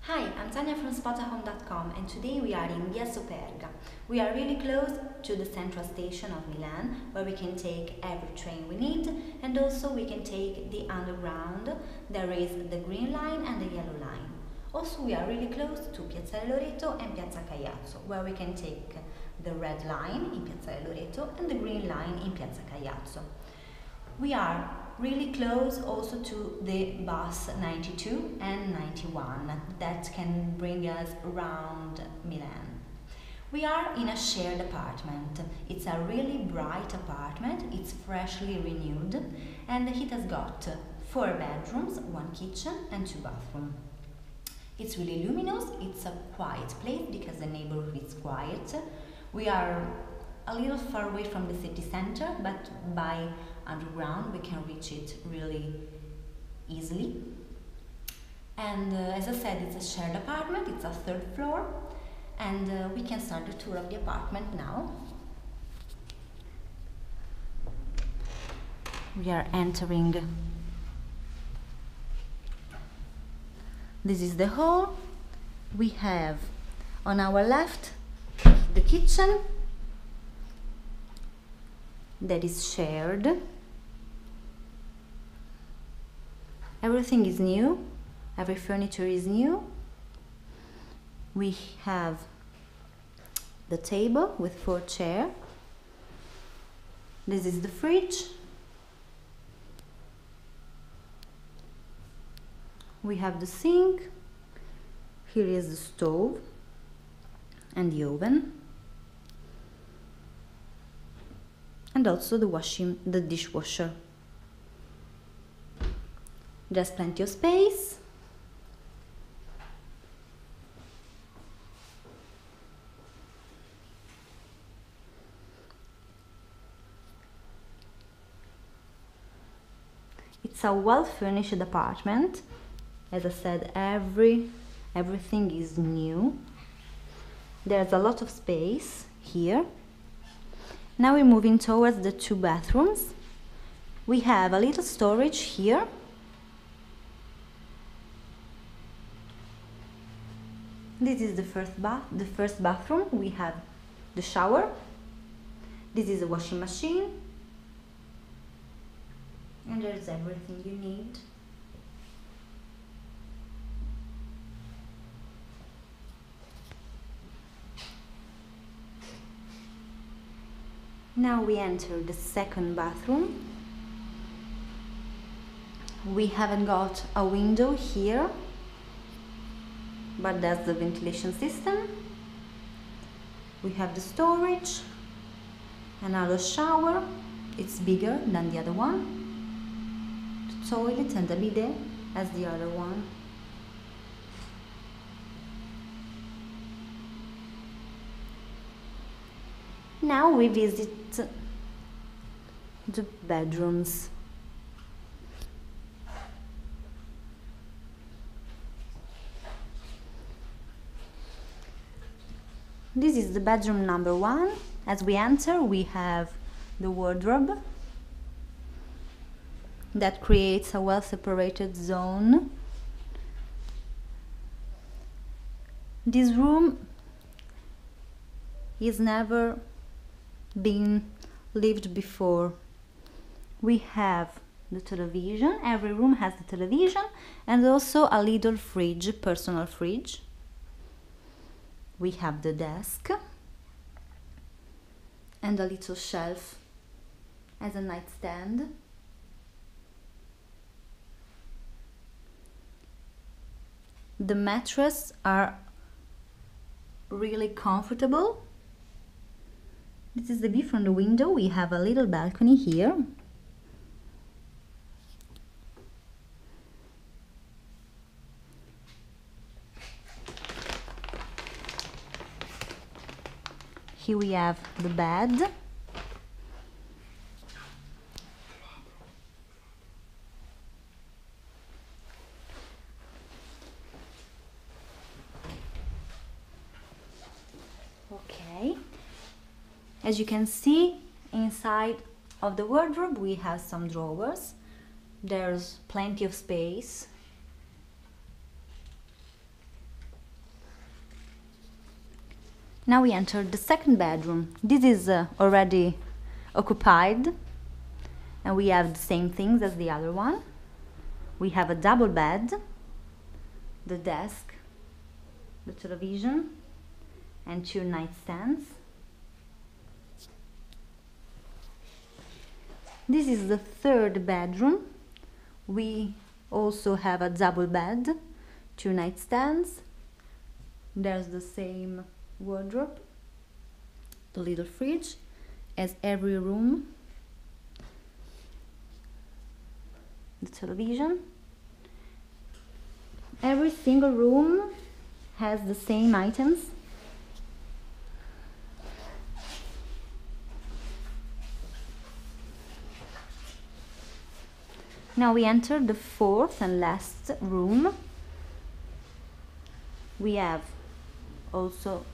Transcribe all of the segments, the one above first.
Hi, I'm Tanya from Spotahome.com and today we are in Via Superga. We are really close to the central station of Milan where we can take every train we need, and also we can take the underground. There is the green line and the yellow line. Also we are really close to Piazzale Loreto and Piazza Caiazzo where we can take the red line in Piazzale Loreto and the green line in Piazza Caiazzo. We are really close also to the bus 92 and 91 that can bring us around Milan. We are in a shared apartment. It's a really bright apartment, it's freshly renewed, and it has got 4 bedrooms, 1 kitchen and 2 bathrooms. It's really luminous, it's a quiet place because the neighborhood is quiet. We are a little far away from the city center, but by underground we can reach it really easily. And as I said, it's a shared apartment, it's a 3rd floor, and we can start the tour of the apartment now. We are entering. This is the hall. We have on our left the kitchen that is shared. Everything is new, every furniture is new. We have the table with 4 chairs. This is the fridge. We have the sink. Here is the stove and the oven. And also the dishwasher. There's plenty of space. It's a well-furnished apartment. As I said, everything is new. There's a lot of space here. Now we're moving towards the 2 bathrooms. We have a little storage here. This is the first bathroom. We have the shower. This is a washing machine. And there's everything you need. Now we enter the 2nd bathroom. We haven't got a window here, but that's the ventilation system. We have the storage, another shower, it's bigger than the other one, the toilet and the bidet as the other one. Now we visit the bedrooms. This is the bedroom number 1. As we enter, we have the wardrobe that creates a well-separated zone. This room is never been lived before. We have the television, every room has the television, and also a little fridge, personal fridge. We have the desk and a little shelf as a nightstand. The mattresses are really comfortable. This is the view from the window. We have a little balcony here. Here we have the bed. Okay. As you can see, inside of the wardrobe we have some drawers. There's plenty of space. Now we enter the second bedroom. This is already occupied, and we have the same things as the other one. We have a double bed, the desk, the television, and 2 nightstands. This is the third bedroom. We also have a double bed, 2 nightstands. There's the same wardrobe, the little fridge, as every room, the television. Every single room has the same items. Now we enter the fourth and last room. We have also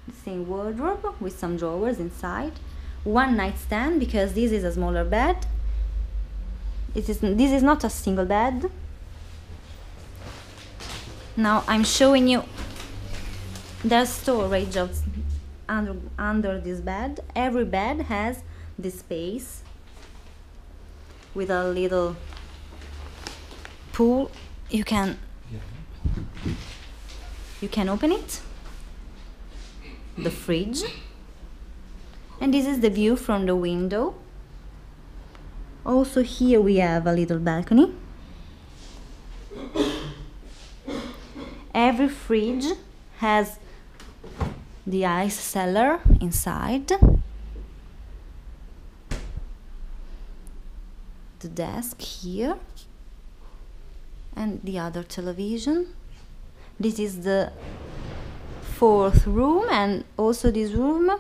the same wardrobe with some drawers inside. 1 nightstand, because this is a smaller bed. This is not a single bed. Now I'm showing you the storage of under this bed. Every bed has this space with a little pool. You can open it, the fridge, and this is the view from the window. Also here we have a little balcony. Every fridge has the ice cellar inside, the desk here, and the other television. This is the fourth room, and also this room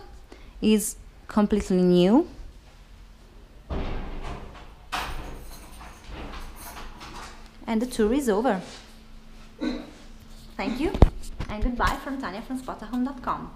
is completely new. And the tour is over. Thank you, and goodbye from Tanya from Spotahome.com.